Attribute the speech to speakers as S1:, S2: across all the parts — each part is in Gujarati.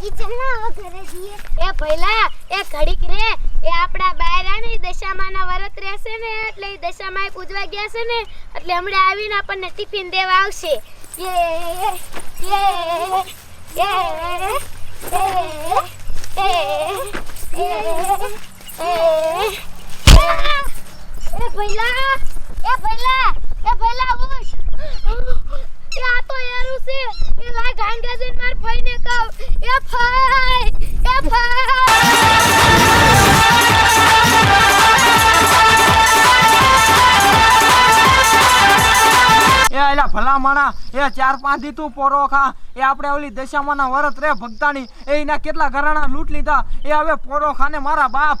S1: કિચનના ઘરે જઈએ એ પહેલા એ ઘડીક રે એ આપડા બાયરાની દશામાના વ્રત રહેશે ને એટલે ઈ દશામાય પૂજવા ગયા છે ને એટલે હમણાં આવીને આપણને ટિફિન દેવા આવશે યે એ ભઈલા ઉઠ એ આ તો યારું છે એ લા ગાંગા જઈને માર ભાઈને કહું એ ભાઈ
S2: એલા ભલા માણા એ 4-5 દી તું પોરો ખા એ આપણે ઓલી દશામાના વરત રે ભક્તાની એના કેટલા ઘરાણા લૂંટ લીધા એ હવે પોરો ખાને મારા બાપ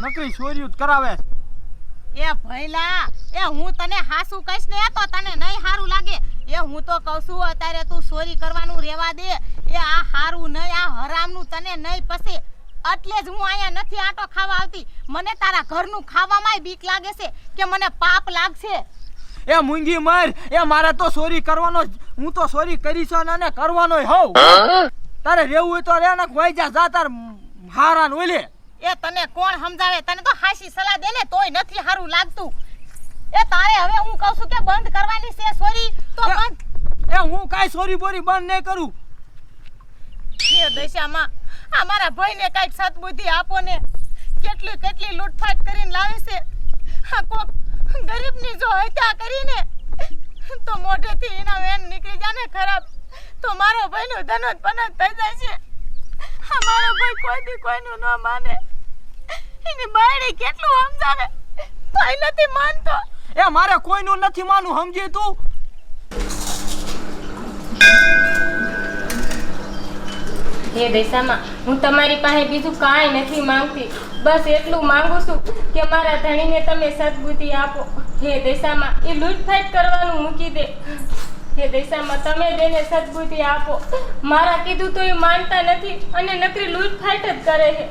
S2: નકરી ચોરીયું કરાવે
S3: એ ભઈલા એ હું તને હાસુ કઈશ ને તો તને નહીં હારું લાગે એ હું તો કહું છું અત્યારે તું ચોરી કરવાનું રેવા દે એ આ હારું નહીં આ હરામનું તને નહીં પસે એટલે જ હું અહીંયા નથી આટો ખાવા આવતી મને તારા ઘરનું ખાવામાં બીક લાગે છે કે મને પાપ લાગશે
S2: એ મુંગી મર એ મારે તો ચોરી કરવાનો હું તો ચોરી કરી છે ને કરવાનોય હોવ તારે રહેવું હોય તો રે ને કોઈ જા તાર હારાન ઓલે
S3: એ તને કોણ સમજાવે તને તો હાસી સલાહ દે ને તોય નથી હારું લાગતું એ તારે હવે હું કહું છું કે બંધ કરવાની છે ચોરી તો બંધ
S2: એ હું કાઈ ચોરી બોરી બંધ નહીં કરું
S3: એ દશામાં આ મારા ભાઈને કાઈક સદબુદ્ધિ આપો ને કેટલી લૂંટફાટ કરીને લાવે છે આ કોક ગરીબની જો હત્યા કરીને તો મોઢેથી એના વેન નીકળી જાય ને ખરાબ તો મારો ભાઈનું ધનોત પનોત થઈ જાય છે આ મારો ભાઈ કોઈ દી કોઈનું ન માને એની બાયડી કેટલું સમજાવે તોય નથી માનતો
S2: એ મારે કોઈનું નથી માનું સમજી તું
S4: હે દશામાં હું તમારી પાસે બીજું કાંઈ નથી માંગતી બસ એટલું માંગુ છું કે મારા ધણીને તમે સદબુદ્ધિ આપો હે દશામાં એ લૂંટફાટ કરવાનું મૂકી દે હે દશામાં તમે તેને સદબુદ્ધિ આપો મારા કીધું તો એ માનતા નથી અને નકરી લૂંટફાટ જ કરે છે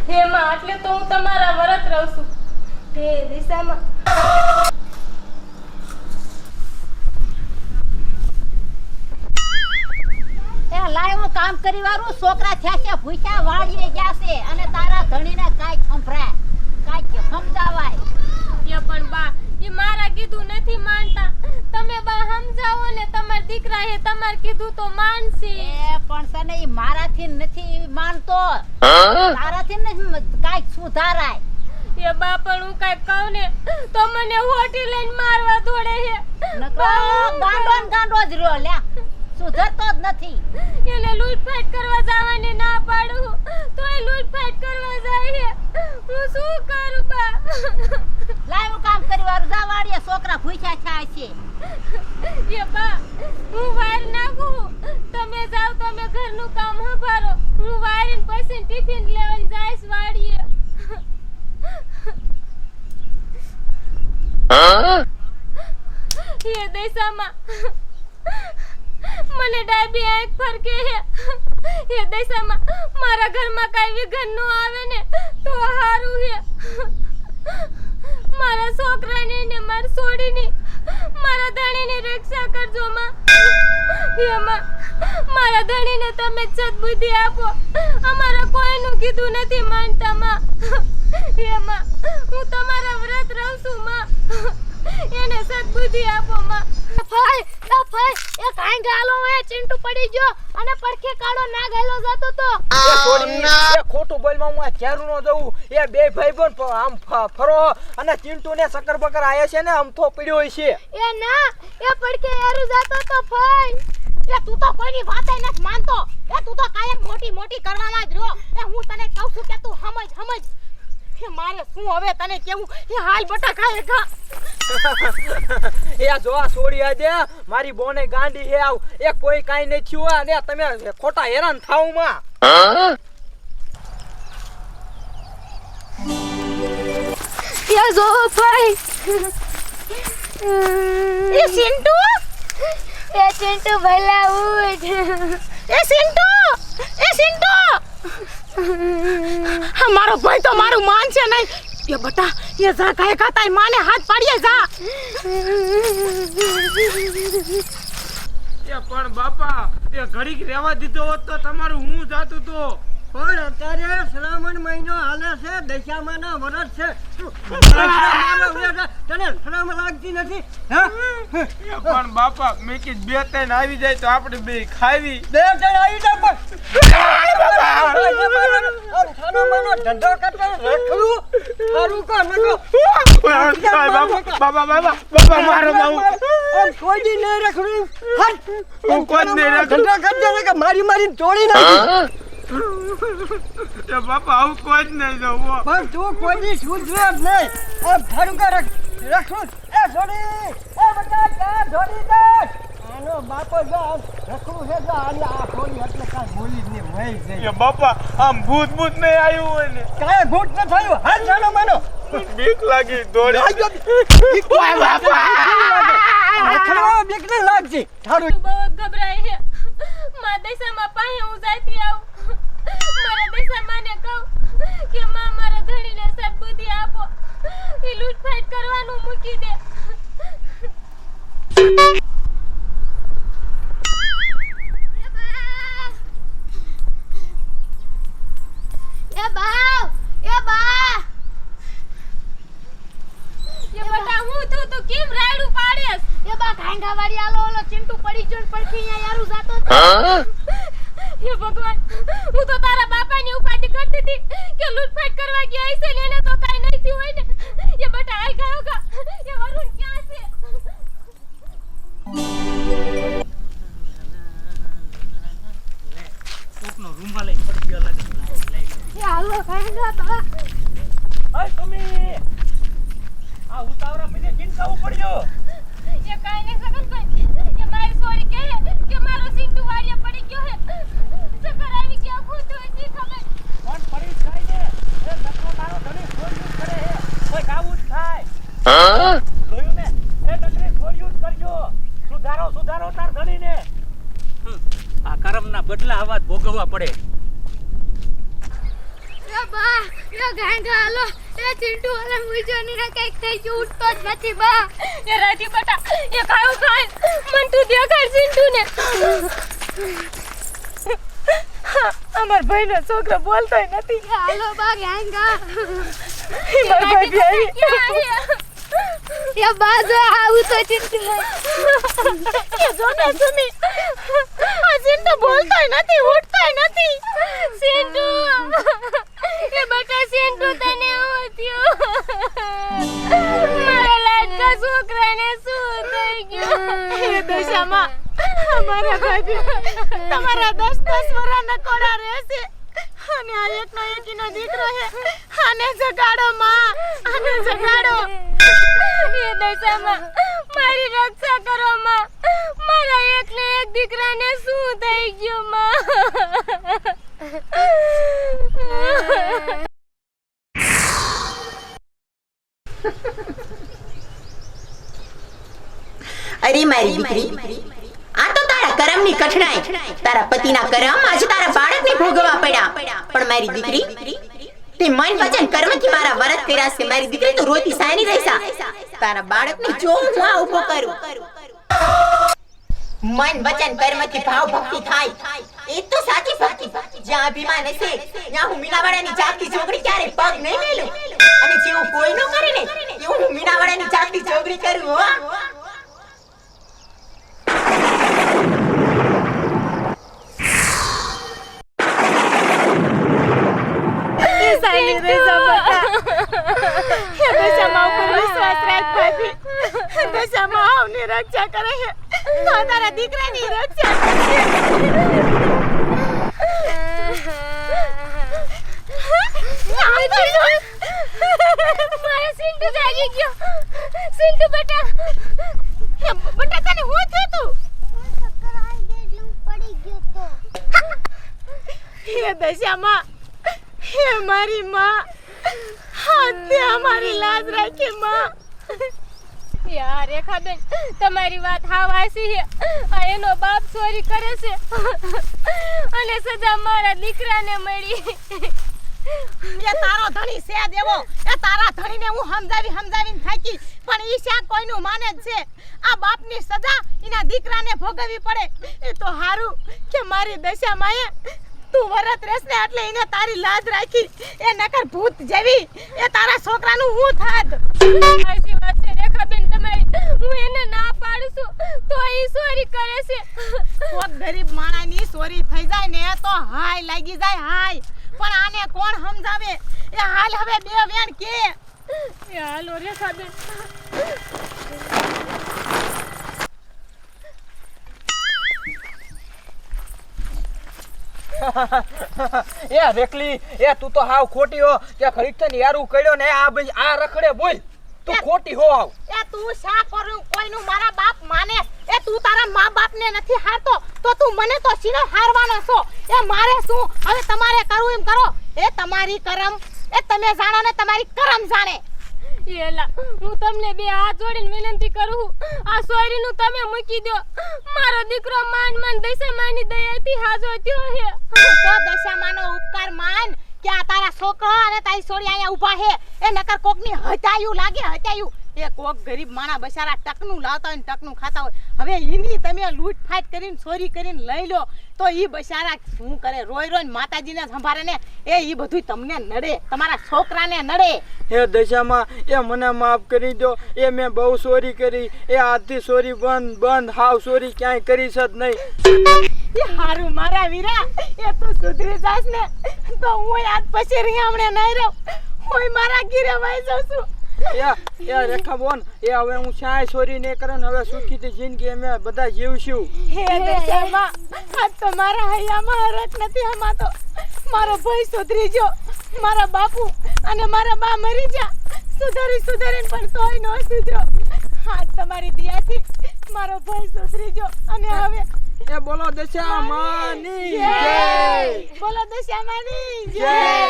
S4: હે માં એટલે તો હું તમારા વ્રત રહું છું હે દશામાં
S3: લાય હું કામ કરી વાળું છોકરા થયા છે ભૂખ્યા વાળીને જાશે અને તારા ધણીને કાઈ સંભળાય કાઈ સમજાવાય
S4: એ પણ બા એ મારા કીધું નથી માનતા તમે બા સમજાવો ને તમાર દીકરા હે તમાર કીધું તો માનશે
S3: એ પણ સને ઈ મારાથી નથી માનતો તારાથી નથી કાઈ સુધારાય
S4: એ બા પણ હું કાઈ કહું ને તો મને હોટી લઈને મારવા દોડે છે
S3: ગાંડો જ રહ્યો લે સુધરતો જ નથી
S4: એને લૂંટફાટ કરવા જવાની ના પાડું તો એ લૂંટફાટ કરવા જાય છે હું શું કરું બા
S3: લાય હું કામ કરી વાળું જા વાડીએ છોકરા ભૂખ્યા થાય છે
S4: એ બા હું વાર નાખું તમે જાવ તમે ઘરનું કામ સંભાળો હું વારીને પછી ટિફિન લેવાની જઈશ વાડીએ એ દશામાં મને ડાબી આંખ ફરકે હે દશામાં મારા ઘરમાં કાઈ વિઘન ન આવે ને તો હારું હે મારા છોકરાને ને માર છોડીની મારા ધણીની રક્ષા કરજો માં હે માં મારા ધણીને તમે સદબુદ્ધિ આપો અમારા કોઈનું કીધું નથી માનતા માં હે માં હું તમારા વ્રત રહું છું માં એને સદબુદ્ધિ આપો માં
S1: ભાઈ એ કાઈ ગાલો એ ચિંટુ પડી ગયો અને પડખે કાળો ના ગાલો જતો તો
S2: એ ખોટું બોલમાં હું ક્યારું ન જઉં એ બે ભાઈ પણ આમ ફરો અને ચિંટુ ને સકર બકર આયા છે ને આમ થો પડ્યો હોય છે
S1: એ ના એ પડખે યારું જતો તો ભાઈ
S3: એ તું તો કોઈની વાતે નથી માનતો એ તું તો કાયમ મોટી કરવામાં જ રહ્યો એ હું તને કહું છું કે તું સમજ એ મારે શું હવે તને કેવું એ હાલ બટા ખાય ખા
S2: એ જો આ છોડી આ દે મારી બોને ગાંડી હે આવ એ કોઈ કાઈ ન થયું અને તમે ખોટા હેરાન થાવ માં
S1: એ જો ભાઈ
S3: એ સિન્ટુ
S1: ભલા ઉઠ
S3: એ સિન્ટુ મારો ભાઈ તો મારું માન છે નહીં એ બટા એ જા કાય ખાતાય માને હાથ પાડીએ જા
S2: એ પણ બાપા એ ઘડીક રહેવા દીધો હોત તો તમારું હું જાતું તો.
S5: પણ અત્યારે શ્રાવણ મહિનો હાલે છે, દશામાના વરસ છે. તને શ્રમ લાગતી નથી?
S2: એ પણ બાપા મેં કીધું 2-3 આવી જાય તો આપણે બે ખાવી.
S5: બે જણ આવી જા પણ ખાનો માનો ધંધો કરતો રખડું સારું કામ નકો.
S2: બાબા મારો બાબુ
S5: કોઈ દી નહીં રખડું.
S2: હું કોઈ જ નહીં રખડું.
S5: ધંધો કરજે ને કે મારી તોડી નાખી.
S2: એ બાપા આવું કોઈ જ નહીં જવું.
S5: પણ તું કોઈ દી સુધરે જ નહીં. આમ થારું કા રખડું. એ છોડી એ બટા કા છોડી દે. આનો બાપો જો આમ રખડું છે જો આની આ છોડી એટલે કાંઈ બોલી જ નહીં વહી ગઈ.
S2: એ બાપા આમ ભૂત નહીં આવ્યું હોય ને
S5: કાંઈ ભૂત ન થયું. હાલ ચાલો માનો
S2: બીક લાગી દોડી.
S5: રખડવા બીક નહીં લાગશે. થારું
S4: બહુ ગભરાય છે. માં દશામાં પાસે હું જાતી આવું. મારા દશામાને કહું કે માં મારા ધણીને સદબુદ્ધિ આપો. એ લૂંટફાટ કરવાનું મૂકી દે.
S1: એ બા એ બા
S4: એ બટા હું તું કેમ રાયડું પાડેસ?
S1: એ બા ઘાંઘા વાળી આલો ઓલો ચિંટુ પડી જો પડખી અહીંયા યારું જાતો હતો.
S4: હે ભગવાન, હું તો તારા બાપાની ઉપાધિ કરતી હતી કે લૂંટફાટ કરવા ગયા હશે ને એને તો કાઈ નહીં થયું હોય ને. એ બટા હાલ ગયો કા. એ વરુણ ક્યાં છે?
S5: કોકનો રૂમાલ લઈ પડી ગયો લાગે.
S1: એ હાલો ઘાંઘા બા.
S5: અય તમે આ ઉતાવળા પછી ચિંતાવું પડ્યો.
S4: એ કાઈ નહીં સગનભાઈ. એ મારી સોરી કહે કે મારો સિંટુ વાડીએ પડી ગયો હે. ચક્કર આવી ગયા હું તો ઈ ખબર.
S5: કોણ પડી જાય ને એ નકરો તારો ધણી છોડ્યું કરે હે. કોઈ કાવું જ થાય. જોયું ને એ નકરી છોડ્યું જ કરજો. સુધારો તાર ધણીને. આ કર્મના બદલા આવા જ ભોગવવા પડે.
S1: એ બા એ ઘાંઘા હાલો. એ ચિંટુ વાળા મુજો ની કઈક થઈ ગયું ઉઠતો જ નથી બા.
S4: એ રાધી બટા એ ખાયું ખાય મન તું દેખાડ સિંટુ ને. અમાર ભાઈનો છોકરો બોલતોય નથી.
S1: હાલો બા ઘાંઘા.
S4: માર ભાઈ બી આવી.
S1: એ બા જો આવું તો ચિંટુ.
S4: એ જો ને સુમી આ સિંટુ બોલતોય નથી ઉઠતોય નથી. સિંટુ એ બટા સિંટુ તને હું થયું? મારા લાડકા છોકરાને શું થઈ ગયું? એ દશામાં અમારા ભાભી તમારા 10-10 વર્ષના કોડા રહેશે અને આ એકનો એકીનો દીકરો છે. આને જગાડો માં, આને જગાડો. એ દશામાં મારી રક્ષા કરો માં. મારા એકને એક દીકરાને શું થઈ ગયું માં?
S6: અરે મારી દીકરી, આ તો તારા કરમની કઠણાઈ. તારા પતિના કરમ આજે તારા બાળકને ભોગવવા પડ્યા. પણ મારી દીકરી, તે મન વચન કર્મથી મારા વરત કર્યા છે. મારી દીકરી તું રોતી સાયની રહેસા. તારા બાળકને જો હું આ ઊભો કરું. મન વચન કર્મથી ભાવ ભક્તિ થાય એ તો સાચી ભક્તિ. જ્યાં અભિમાન હશે ત્યાં હું મીનાવાડાની જાગતી જોગણી ક્યારે પગ નહીં મેલું. અને જેવું કોઈ ન કરે ને એવું હું મીનાવાડાની જાગતી જોગણી કરું. હો
S4: સાની રેસા બટા. એ દશામાં ઉપર વિશ્વાસ રાખ ભાભી. દશામાં આવની રક્ષા કરે છે તો તારા દીકરાની રક્ષા કરશે. મારા સિંટુ જાગી ગયો. સિંટુ બેટા, બેટા તને હું થયું તું?
S1: ચક્કર આવી ગઈ એટલે પડી ગયો તો.
S4: હે દશામાં, હે મારી માં, તે અમારી લાજ રાખી માં. યાર રેખાબેન, તમારી વાત હાવ હાસી છે. આ એનો બાપ ચોરી કરે છે અને સજા મારા દીકરાને મળી.
S3: એ તારો ધણી છે દેવો, એ તારા ધણીને હું સમજાવીને થાકી, પણ ઈ શા કોઈનું માને જ છે. આ બાપની સજા એના દીકરાને ભોગવવી પડે. એ તો હારું કે મારી દશામાં તું વરત રહેશ ને એટલે એને તારી લાજ રાખી. એ નકર ભૂત જેવી એ તારા છોકરાનું હું થાત.
S4: સાચી વાત છે રેખાબેન તમારી, હું એને ના પાડું છું તો એ ચોરી કરે છે.
S3: કોક ગરીબ માણાની ચોરી થઈ જાય ને તો હાય લાગી જાય હાય, પણ આને કોણ સમજાવે. એ હાલ હવે બે વેણ કે
S4: એ હાલો રેખાબેન.
S2: એ રેકલી, એ તું તો હાવ ખોટી હો કે ખરીદને યારું કર્યો ને આ ભાઈ આ રખડે બોલ, તું ખોટી હો હાવ.
S3: એ તું શા કરું કોઈનું મારા બાપ માને. એ તું તારા મા બાપને નથી હારતો તો તું મને તો સીનો હારવાનો છો. એ મારે શું હવે તમારે કરવું એમ કરો. એ તમારી કરમ એ તમે જાણો ને તમારી કરમ જાણે.
S4: એલા હું તમને બે હાથ જોડીને વિનંતી કરું છું, આ સોયરીનું તમે મૂકી દો. મારો દીકરો માન દશામાની દયાથી હાજો થયો હે.
S3: તો દશામાનો ઉપકાર માન કે આ તારા છોકરો અને તારી છોરી અહીંયા ઊભા હે. એ નકર કોકની હતાયું લાગે હતાયું. એ કોક ગરીબ માણા બચારા ટકનું લાવતા હોય ને ટકનું ખાતા હોય. હવે ઈની તમે લૂંટફાટ કરીને ચોરી કરીને લઈ લો તો ઈ બચારા શું કરે, રોય માતાજીને સંભાળે ને. એ ઈ બધું તમને નડે, તમારા છોકરાને નડે.
S2: હે દશામાં એ મને માફ કરી દો, એ મેં બહુ ચોરી કરી. એ આજથી ચોરી બંધ હાવ ચોરી ક્યાંય કરીશ જ નહીં.
S3: એ હારું મારા વીરા, એ તું સુધરી જાસ ને તો હું આજ પછી રીહામણે નહીં રહું. હું મારા ઘીરે વહી જાઉં છું.
S2: એ રેખા બોન, એ હવે હું ક્યાંય ચોરી નહીં કરે ને હવે સુખીથી જિંદગી અમે બધા જીવશું.
S3: હે દશામાં, આજ તો મારા હૈયામાં હરખ નથી હમાતો. મારો ભાઈ સુધરી ગયો, મારા બાપુ અને મારા બા મરી ગયા. સુધરીને પણ તોય નો સુધરો. આજ તમારી દયાથી મારો ભાઈ સુધરી ગયો અને હવે
S2: એ બોલો દશામાની જય.
S3: બોલો દશામાની જય.